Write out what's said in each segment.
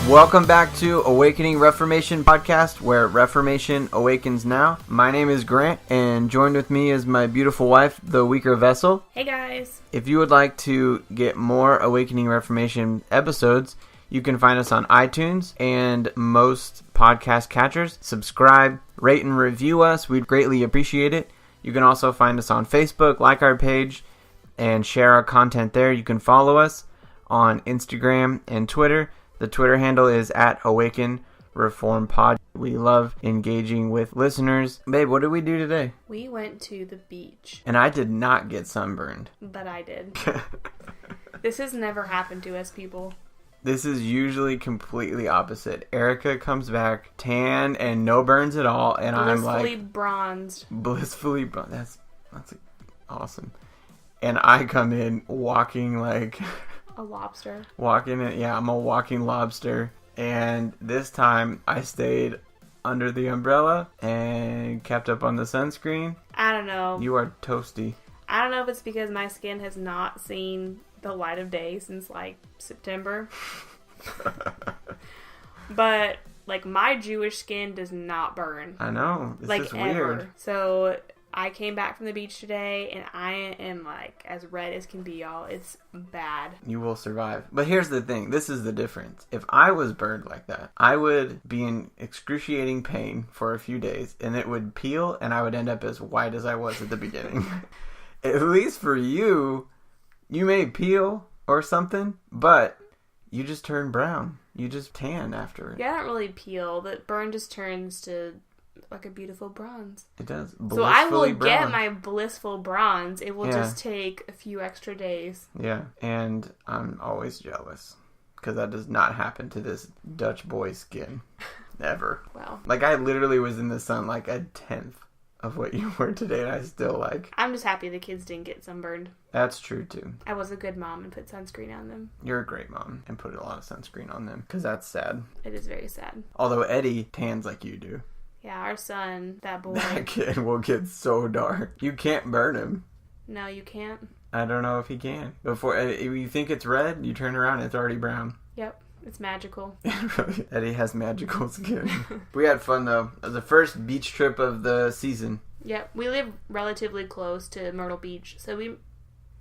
Welcome back to Awakening Reformation podcast, where Reformation awakens now. My name is Grant, and joined with me is my beautiful wife, the weaker vessel. Hey guys. If you would like to get more Awakening Reformation episodes, you can find us on iTunes and most podcast catchers. Subscribe, rate, and review us. We'd greatly appreciate it. You can also find us on Facebook, like our page, and share our content there. You can follow us on Instagram and Twitter. The Twitter handle is @AwakenReformPod. We love engaging with listeners. Babe, what did we do today? We went to the beach. And I did not get sunburned. But I did. This has never happened to us, people. This is usually completely opposite. Erica comes back tan and no burns at all, and I'm like... Blissfully bronzed. That's awesome. And I come in walking like... a lobster. I'm a walking lobster. And this time I stayed under the umbrella and kept up on the sunscreen. I don't know. You are toasty. I don't know if it's because my skin has not seen the light of day since like September. But like my Jewish skin does not burn. I know. It's like just ever. Weird. So I came back from the beach today, and I am, like, as red as can be, y'all. It's bad. You will survive. But here's the thing. This is the difference. If I was burned like that, I would be in excruciating pain for a few days, and it would peel, and I would end up as white as I was at the beginning. At least for you, you may peel or something, but you just turn brown. You just tan after it. Yeah, I don't really peel. The burn just turns to... like a beautiful bronze. It does. So I will get my blissful bronze. It will just take a few extra days. Yeah, and I'm always jealous because that does not happen to this Dutch boy skin ever. Well, like I literally was in the sun like a tenth of what you were today, and I still like... I'm just happy the kids didn't get sunburned. That's true too. I was a good mom and put sunscreen on them. You're a great mom and put a lot of sunscreen on them because that's sad. It is very sad. Although Eddie tans like you do. Yeah, our son, that boy. That kid will get so dark. You can't burn him. No, you can't. I don't know if he can. Before, if you think it's red, you turn around, it's already brown. Yep, it's magical. Eddie has magical skin. We had fun, though. It was the first beach trip of the season. Yep, we live relatively close to Myrtle Beach, so we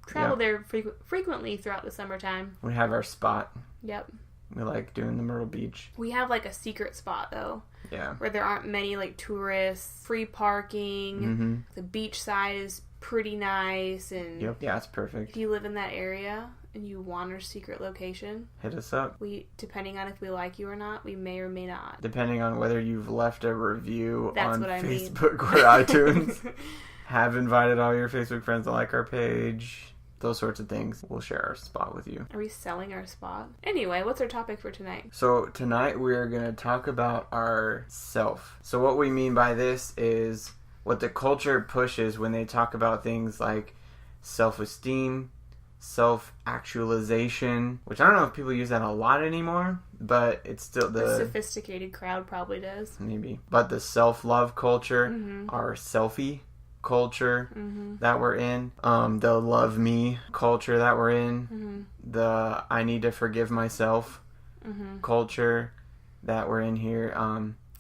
travel there frequently throughout the summertime. We have our spot. Yep. We like doing the Myrtle Beach. We have like a secret spot though. Yeah. Where there aren't many like tourists, free parking. Mm-hmm. The beach side is pretty nice, and yep. Yeah, it's perfect. If you live in that area and you want our secret location, hit us up. We, depending on if we like you or not, we may or may not. Depending on whether you've left a review on Facebook or iTunes. Have invited all your Facebook friends to like our page. Those sorts of things. We'll share our spot with you. Are we selling our spot? Anyway, what's our topic for tonight? So tonight we're going to talk about our self. So what we mean by this is what the culture pushes when they talk about things like self-esteem, self-actualization, which I don't know if people use that a lot anymore, but it's still the sophisticated crowd probably does. Maybe. But the self-love culture, our selfie culture that we're in, the love me culture that we're in, the I need to forgive myself culture that we're in here.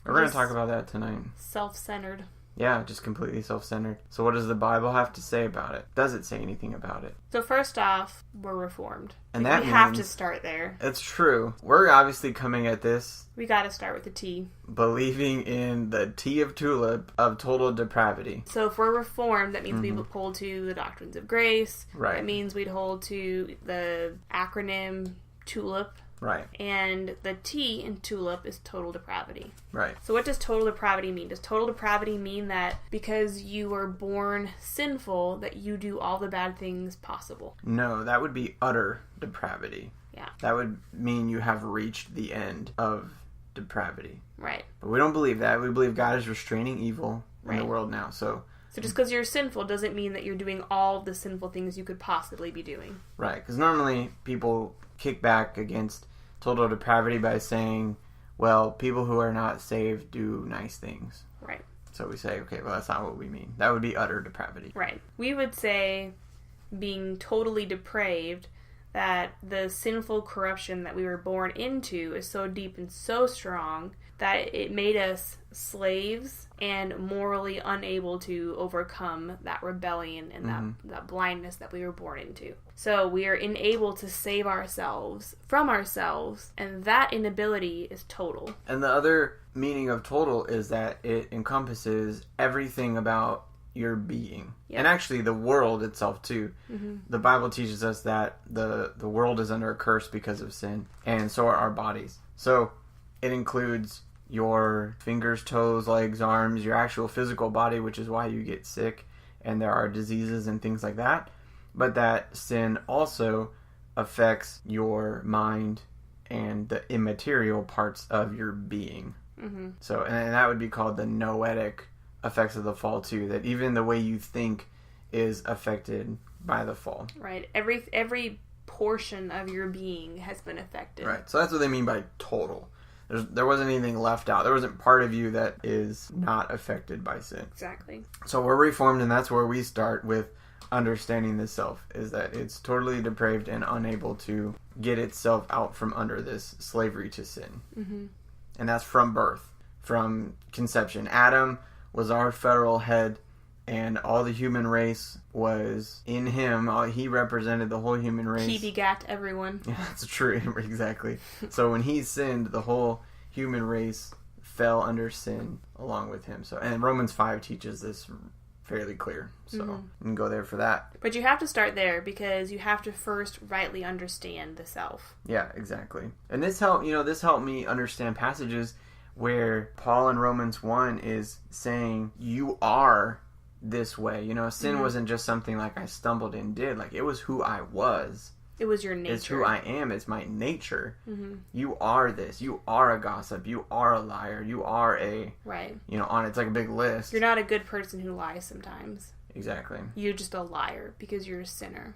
We're going to talk about that tonight. Self-centered. Yeah, just completely self-centered. So what does the Bible have to say about it? Does it say anything about it? So first off, we're Reformed. And we have to start there. It's true. We're obviously coming at this. We got to start with the T. Believing in the T of tulip of total depravity. So if we're Reformed, that means we hold to the doctrines of grace. Right. That means we'd hold to the acronym TULIP. Right. And the T in TULIP is total depravity. Right. So what does total depravity mean? Does total depravity mean that because you were born sinful, that you do all the bad things possible? No, that would be utter depravity. Yeah. That would mean you have reached the end of depravity. Right. But we don't believe that. We believe God is restraining evil in the world now. So just because you're sinful doesn't mean that you're doing all the sinful things you could possibly be doing. Right. Because normally people kick back against total depravity by saying, well, people who are not saved do nice things. Right. So we say, okay, well, that's not what we mean. That would be utter depravity. Right. We would say being totally depraved, that the sinful corruption that we were born into is so deep and so strong that it made us slaves and morally unable to overcome that rebellion and that blindness that we were born into. So we are unable to save ourselves from ourselves, and that inability is total. And the other meaning of total is that it encompasses everything about your being. Yep. And actually the world itself too. The Bible teaches us that the world is under a curse because of sin, and so are our bodies. So it includes your fingers, toes, legs, arms, your actual physical body, which is why you get sick and there are diseases and things like that. But that sin also affects your mind and the immaterial parts of your being. So, and that would be called the noetic effects of the fall too, that even the way you think is affected by the fall. Right. Every portion of your being has been affected. Right. So that's what they mean by total. There wasn't anything left out. There wasn't part of you that is not affected by sin. Exactly. So we're reformed, and that's where we start with understanding the self, is that it's totally depraved and unable to get itself out from under this slavery to sin. And that's from birth, from conception. Adam was our federal head, and all the human race was in him. He represented the whole human race. He begat everyone. Yeah, that's true. Exactly. So when he sinned, the whole human race fell under sin along with him. So, and Romans 5 teaches this fairly clear. So you can go there for that. But you have to start there because you have to first rightly understand the self. Yeah, exactly. And this helped me understand passages where Paul in Romans 1 is saying, you are this way. Sin wasn't just something like I stumbled and did. Like, it was who I was. It was your nature. It's who I am. It's my nature. You are this. You are a gossip. You are a liar. You are a... Right. It's like a big list. You're not a good person who lies sometimes. Exactly. You're just a liar because you're a sinner.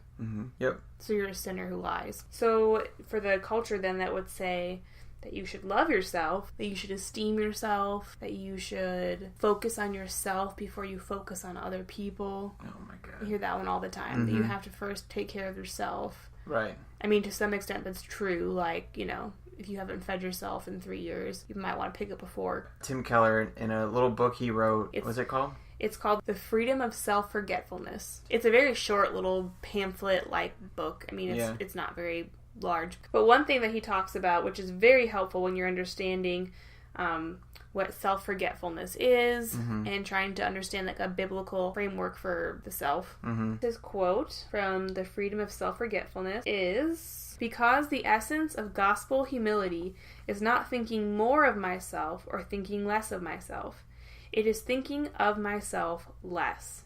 Yep. So you're a sinner who lies. So for the culture then that would say that you should love yourself, that you should esteem yourself, that you should focus on yourself before you focus on other people. Oh my God. You hear that one all the time, that you have to first take care of yourself. Right. I mean, to some extent that's true. Like, if you haven't fed yourself in 3 years, you might want to pick up a fork. Tim Keller, in a little book he wrote, what's it called? It's called The Freedom of Self-Forgetfulness. It's a very short little pamphlet-like book. I mean, it's not very large. But one thing that he talks about, which is very helpful when you're understanding what self-forgetfulness is and trying to understand like a biblical framework for the self. His quote from The Freedom of Self-Forgetfulness is, "Because the essence of gospel humility is not thinking more of myself or thinking less of myself. It is thinking of myself less.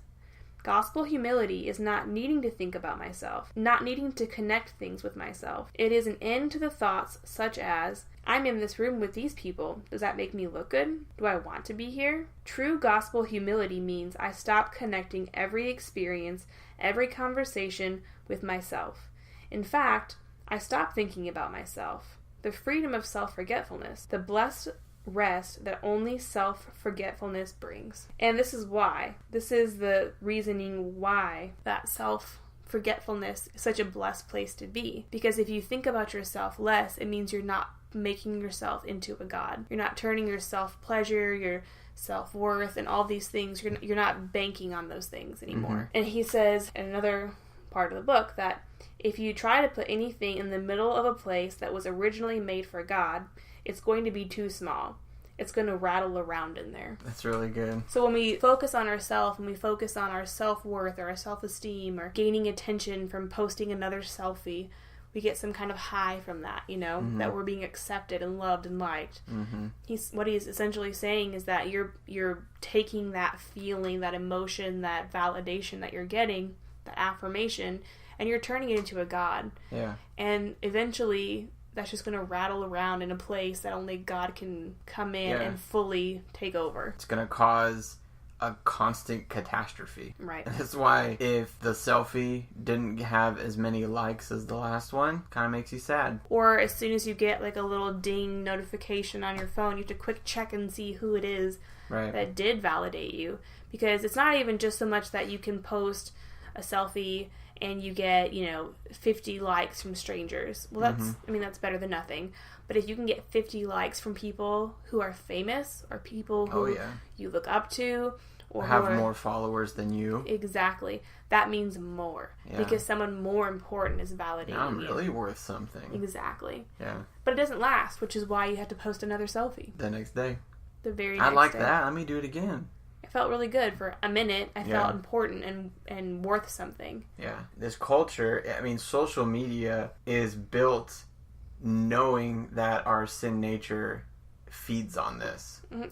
Gospel humility is not needing to think about myself, not needing to connect things with myself. It is an end to the thoughts such as, I'm in this room with these people. Does that make me look good? Do I want to be here? True gospel humility means I stop connecting every experience, every conversation with myself. In fact, I stop thinking about myself. The freedom of self-forgetfulness, the blessed rest that only self-forgetfulness brings." And this is why. This is the reasoning why that self-forgetfulness is such a blessed place to be. Because if you think about yourself less, it means you're not making yourself into a god. You're not turning your self-pleasure, your self-worth, and all these things. You're not banking on those things anymore. And he says in another part of the book that if you try to put anything in the middle of a place that was originally made for God, it's going to be too small. It's going to rattle around in there. That's really good. So when we focus on ourselves, and we focus on our self-worth or our self-esteem or gaining attention from posting another selfie, we get some kind of high from that, that we're being accepted and loved and liked. What he's essentially saying is that you're taking that feeling, that emotion, that validation that you're getting, that affirmation, and you're turning it into a god. Yeah. And eventually that's just going to rattle around in a place that only God can come in and fully take over. It's going to cause a constant catastrophe. Right. That's why if the selfie didn't have as many likes as the last one, kind of makes you sad. Or as soon as you get like a little ding notification on your phone, you have to quick check and see who it is that did validate you. Because it's not even just so much that you can post a selfie and you get, 50 likes from strangers. Well, that's better than nothing. But if you can get 50 likes from people who are famous or people who you look up to or have more followers than you. Exactly. That means more. Yeah. Because someone more important is validating you. I'm really worth something. Exactly. Yeah. But it doesn't last, which is why you have to post another selfie. The next day. The very next day. I like that. Let me do it again. It felt really good for a minute. I felt important and worth something. Yeah. This culture, social media is built knowing that our sin nature feeds on this. Mm-hmm.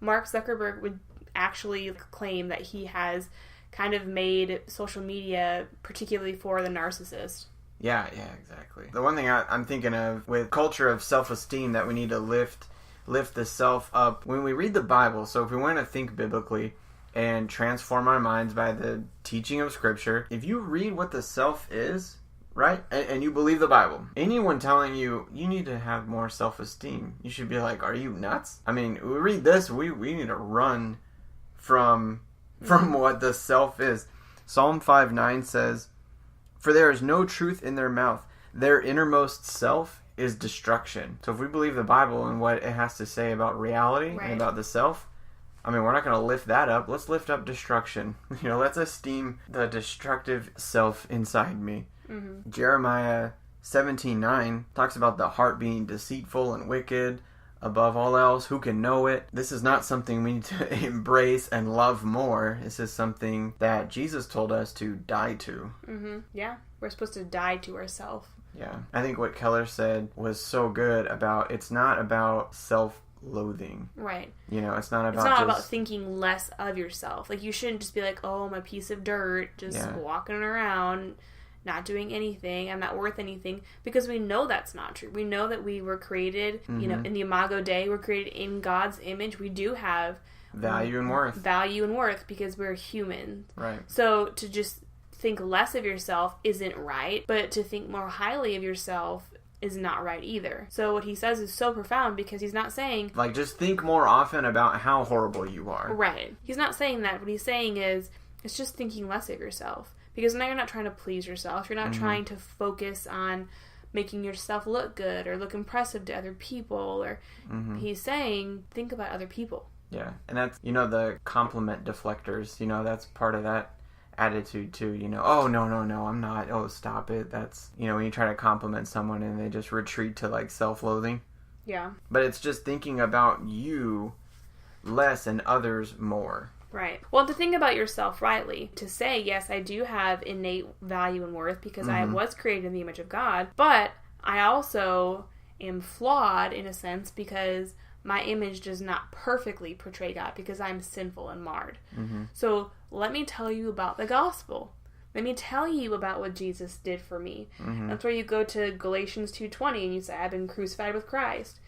Mark Zuckerberg would actually claim that he has kind of made social media particularly for the narcissist. Yeah, exactly. The one thing I'm thinking of with culture of self-esteem that we need to lift the self up when we read the Bible. So if we want to think biblically and transform our minds by the teaching of Scripture, if you read what the self is, right, and you believe the Bible, anyone telling you need to have more self-esteem, you should be like, are you nuts? We read this, we need to run from what the self is. Psalm 5:9 says, "For there is no truth in their mouth. Their innermost self is destruction." So if we believe the Bible and what it has to say about reality and about the self, we're not going to lift that up. Let's lift up destruction. Let's esteem the destructive self inside me. Mm-hmm. Jeremiah 17:9 talks about the heart being deceitful and wicked. Above all else, who can know it? This is not something we need to embrace and love more. This is something that Jesus told us to die to. Mm-hmm. Yeah, we're supposed to die to ourselves. Yeah, I think what Keller said was so good about it's not about self-loathing. Right. It's not about it's not about thinking less of yourself. Like, you shouldn't just be like, oh, I'm a piece of dirt, just walking around, not doing anything, I'm not worth anything, because we know that's not true. We know that we were created, in the Imago Dei, we're created in God's image. We do have value and worth because we're human. Right. So to just think less of yourself isn't right, but to think more highly of yourself is not right either. So what he says is so profound, because he's not saying, like, just think more often about how horrible you are. Right. He's not saying that. What he's saying is, it's just thinking less of yourself. Because now you're not trying to please yourself. You're not trying to focus on making yourself look good or look impressive to other people. Or he's saying, think about other people. Yeah. And that's, the compliment deflectors. That's part of that attitude too. Oh, no, I'm not. Oh, stop it. That's, when you try to compliment someone and they just retreat to like self-loathing. Yeah. But it's just thinking about you less and others more. Right. Well, to think about yourself rightly, to say, yes, I do have innate value and worth because I was created in the image of God, but I also am flawed in a sense because my image does not perfectly portray God because I'm sinful and marred. Mm-hmm. So let me tell you about the gospel. Let me tell you about what Jesus did for me. Mm-hmm. That's where you go to Galatians 2:20 and you say, I've been crucified with Christ.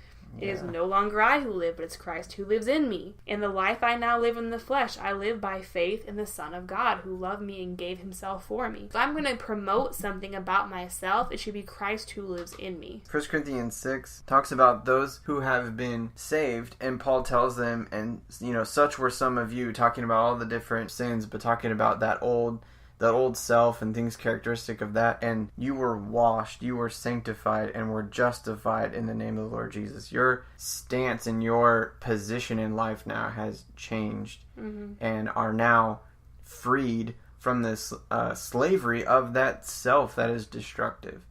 It is no longer I who live, but it's Christ who lives in me. In the life I now live in the flesh, I live by faith in the Son of God who loved me and gave himself for me. If I'm going to promote something about myself, it should be Christ who lives in me. 1 Corinthians 6 talks about those who have been saved, and Paul tells them, and such were some of you, talking about all the different sins, but talking about that old self and things characteristic of that, and you were washed, you were sanctified, and were justified in the name of the Lord Jesus. Your stance and your position in life now has changed and are now freed from this slavery of that self that is destructive.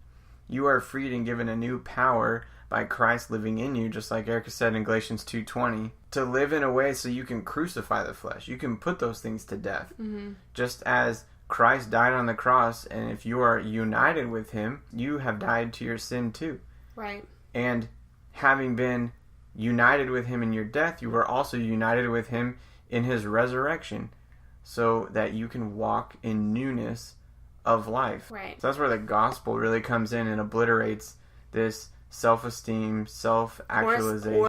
You are freed and given a new power by Christ living in you, just like Erica said in Galatians 2:20, to live in a way so you can crucify the flesh. You can put those things to death. Just as Christ died on the cross, and if you are united with him, you have died to your sin too. Right. And having been united with him in your death, you were also united with him in his resurrection, so that you can walk in newness of life. Right. So that's where the gospel really comes in and obliterates this self-esteem, self-actualization.